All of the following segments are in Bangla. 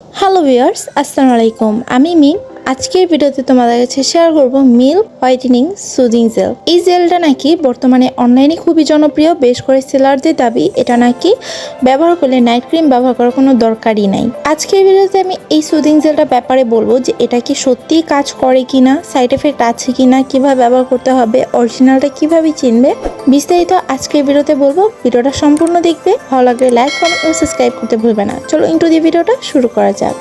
হ্যালো ভিউয়ার্স, আসসালামু আলাইকুম। আমি মিম। আজকের ভিডিওতে তোমাদের কাছে শেয়ার করব মিল্ক হোয়াইটেনিং সুদিং জেল। এই জেলটা নাকি বর্তমানে অনলাইনে খুবই জনপ্রিয়, বেশ করে সেলারদের দাবি এটা নাকি ব্যবহার করলে নাইট ক্রিম ব্যবহার করার কোনো দরকারই নাই। আজকের ভিডিওতে আমি এই সুদিং জেলটার ব্যাপারে বলবো যে এটা কি সত্যিই কাজ করে কিনা, সাইড এফেক্ট আছে কিনা, কিভাবে ব্যবহার করতে হবে, অরিজিনালটা কিভাবে চিনবে, বিস্তারিত আজকের ভিডিওতে বলবো। ভিডিওটা সম্পূর্ণ দেখবে, ভালো লাগলে লাইক, কমেন্ট ও সাবস্ক্রাইব করতে ভুলবে না। চলো ইন্টু দিয়ে ভিডিওটা শুরু করা যাক।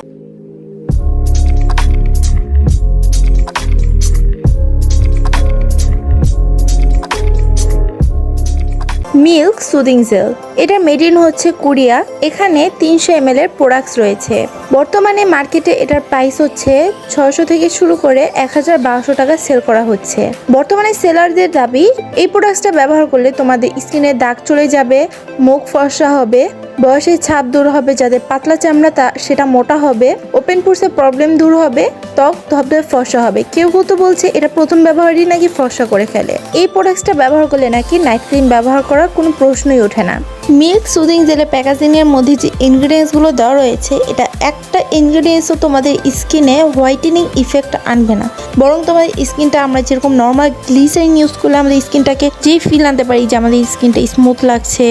মিল্ক সুদিং জেল, এটা মেড ইন হচ্ছে কোরিয়া। এখানে 300 ml এর প্রোডাক্টস রয়েছে। বর্তমানে মার্কেটে এটার প্রাইস হচ্ছে 600 থেকে শুরু করে 1200 টাকা সেল করা হচ্ছে। বর্তমানে সেলারদের দাবি এই প্রোডাক্টসটা ব্যবহার করলে তোমাদের স্কিনের দাগ চলে যাবে, মুখ ফর্সা হবে, বয়সের ছাপ দূর হবে, যাদের পাতলা চামড়া সেটা মোটা হবে, ওপেন পোর্সের প্রবলেম দূর হবে, ত্বক ধবধবে ফর্সা হবে। কেউ তো বলছে এটা প্রথম ব্যবহারই নাকি ফর্সা করে ফেলে। এই প্রোডাক্টসটা ব্যবহার করলে নাকি নাইট ক্রিম ব্যবহার করার কোনো প্রশ্নই ওঠে না। মিল্ক সুদিং জেলের প্যাকেজিংয়ের মধ্যে যে ইনগ্রিডিয়েন্টসগুলো দেওয়া রয়েছে, এটা একটা ইনগ্রিডিয়েন্টসও তোমাদের স্কিনে হোয়াইটেনিং ইফেক্ট আনবে না, বরং তোমাদের স্কিনটা আমরা যেরকম নর্মাল গ্লিসারিন ইউজ করলে আমাদের স্কিনটাকে যে ফিল আনতে পারি যে আমাদের স্কিনটা স্মুথ লাগছে,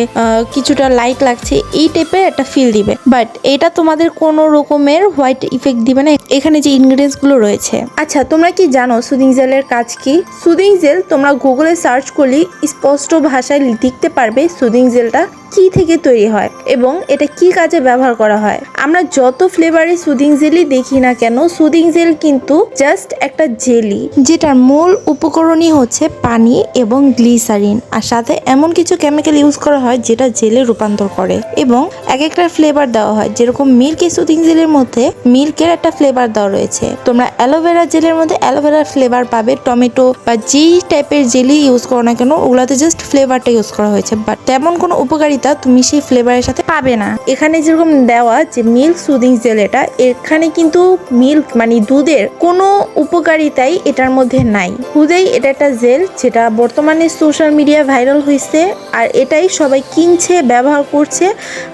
কিছুটা লাইট লাগছে, এই টাইপের একটা ফিল দিবে। বাট এটা তোমাদের কোনো রকমের হোয়াইট ইফেক্ট দিবে না এখানে যে ইনগ্রিডিয়েন্টসগুলো রয়েছে। আচ্ছা, তোমরা কি জানো সুদিং জেলের কাজ কি? সুদিং জেল তোমরা গুগলে সার্চ করলে স্পষ্ট ভাষায় লিখতে পারবে সুদিং জেলটা কি থেকে তৈরি হয় এবং এটা কি কাজে ব্যবহার করা হয়। আমরা যত ফ্লেভারের সুদিং জেলই দেখি না কেন, সুদিং জেল কিন্তু জাস্ট একটা জেলি, যেটার মূল উপকরণই হচ্ছে পানি এবং গ্লিসারিন, আর সাথে এমন কিছু কেমিক্যাল ইউজ করা হয় যেটা জেলে রূপান্তর করে এবং এক একটা ফ্লেভার দেওয়া হয়। যেরকম মিল্কি সুদিং জেলের মধ্যে মিল্কের একটা ফ্লেভার দেওয়া রয়েছে, তোমরা অ্যালোভেরা জেলের মধ্যে অ্যালোভেরার ফ্লেভার পাবে, টমেটো বা যেই টাইপের জেলি ইউজ করো না কেন ওগুলাতে জাস্ট ফ্লেভারটা ইউজ করা হয়েছে, বাট তেমন কোনো উপকারিতা তুমি সেই ফ্লেভারের সাথে পাবে না। এখানে যেরকম দেওয়া যে মিল্ক সুদিং জেল, এটা এখানে কিন্তু মিল্ক মানে দুধের কোনো উপকারিতাই এটার মধ্যে নাই। খুদেই এটা একটা জেল যেটা বর্তমানে সোশ্যাল মিডিয়া ভাইরাল হয়েছে, আর এটাই সবাই কিনছে, ব্যবহার করছে।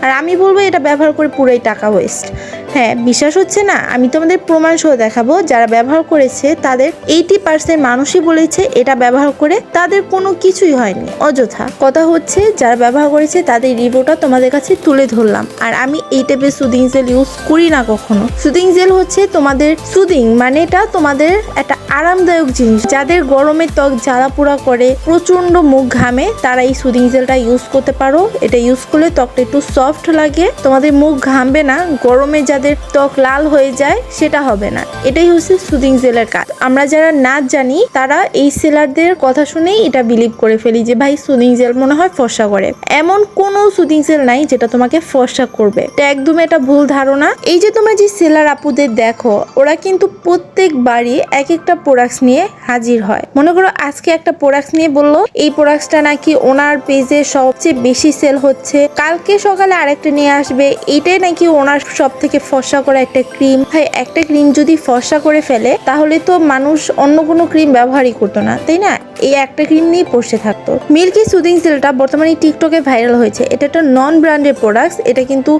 আর আমি বলবো এটা ব্যবহার করে পুরোই টাকা ওয়েস্ট। হ্যাঁ, বিশ্বাস হচ্ছে না? আমি তোমাদের প্রমাণ সহ দেখাবো। যারা ব্যবহার করেছে তাদের 80% মানুষই বলেছে এটা ব্যবহার করে তাদের কোনো কিছুই হয়নি, অযথা। কথা হচ্ছে যারা ব্যবহার করেছে তাদের রিভিউটা তোমাদের কাছে তুলে ধরলাম। আর আমি এই টাইপের সুদিং জেল ইউজ করি না কখনো। সুদিং জেল হচ্ছে তোমাদের সুদিং মানে এটা তোমাদের একটা আরামদায়ক জিনিস। যাদের গরমে ত্বক জ্বালা পোড়া করে, প্রচন্ড মুখ ঘামে, তারা এই সুদিং জেলটা ইউজ করতে পারো। এটা ইউজ করলে ত্বকটা একটু সফট লাগে, তোমাদের মুখ ঘামবে না, গরমে যাদের ত্বক লাল হয়ে যায় সেটা হবে না। এটাই হচ্ছে সুদিং জেলের কাজ। আমরা যারা না জানি তারা এই সেলারদের কথা শুনেই এটা বিলিভ করে ফেলি যে ভাই সুদিং জেল মনে হয় ফর্সা করে। এমন কোনো সুদিং জেল নাই যেটা তোমাকে ফর্সা করবে, এটা একদম এটা ভুল ধারণা। এই যে তোমরা যে সেলার আপুদের দেখো, ওরা কিন্তু প্রত্যেকবারই এক একটা প্রোডাক্টস নিয়ে হাজির হয়। মনে করো আজকে একটা প্রোডাক্টস নিয়ে বললো এই প্রোডাক্টসটা নাকি ওনার পেজে সবচেয়ে বেশি সেল হচ্ছে, কালকে সকালে আরেকটা নিয়ে আসবে, এইটাই নাকি ওনার সব থেকে ফর্সা করা একটা ক্রিম। ভাই, একটা ক্রিম যদি ফর্সা করে ফেলে তাহলে তো মানুষ অন্য কোনো ক্রিম ব্যবহারই করতো না, তাই না? এই একটা ক্রিম নিয়ে বসে থাকতো। মিল্কি সুদিং জেলটা বর্তমানে টিকটকে ভাইরাল হয়েছে। এটা একটা নন ব্র্যান্ডেড প্রোডাক্টস, এটা কিন্তু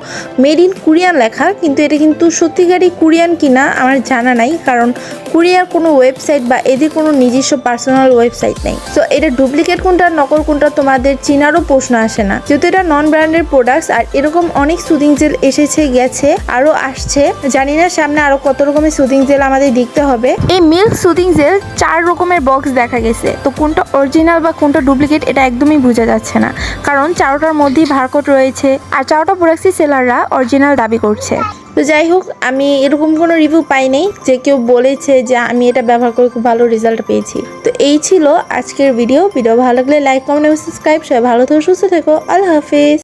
মেড ইন কোরিয়ান লেখা, কিন্তু এটা কিন্তু সত্যিকারই কোরিয়ান কিনা আমার জানা নাই, কারণ কোরিয়ার কোনো ওয়েবসাইট বা এদের কোনো নিজস্ব পার্সোনাল ওয়েবসাইট নেই। সো এটা ডুপ্লিকেট কোনটা নকল কোনটা তোমাদের চিনারও প্রশ্ন আসে না, যেহেতু এটা নন ব্র্যান্ডেড প্রোডাক্টস। আর এরকম অনেক সুদিং জেল এসেছে, গেছে, আরো আসছে, জানি না সামনে আরো কত রকমের সুদিং জেল আমাদের দেখতে হবে। এই মিল্ক সুদিং জেল 4 রকমের বক্স দেখা গেছে, তো কোনটা অরিজিনাল বা কোনটা ডুপ্লিকেট এটা একদমই বোঝা যাচ্ছে না, কারণ 4টার মধ্যেই বারকোড রয়েছে আর 4টা প্রোডাক্টই সেলাররা অরিজিনাল দাবি করছে। তো যাই হোক, আমি এরকম কোনো রিভিউ পাই নাই যে কেউ বলেছে যে আমি এটা ব্যবহার করে খুব ভালো রেজাল্ট পেয়েছি। তো এই ছিল আজকের ভিডিও ভালো লাগলে লাইক, কমেন্ট এবং সাবস্ক্রাইব। সবাই ভালো থেকো, সুস্থ থেকো। আল্লাহ হাফেজ।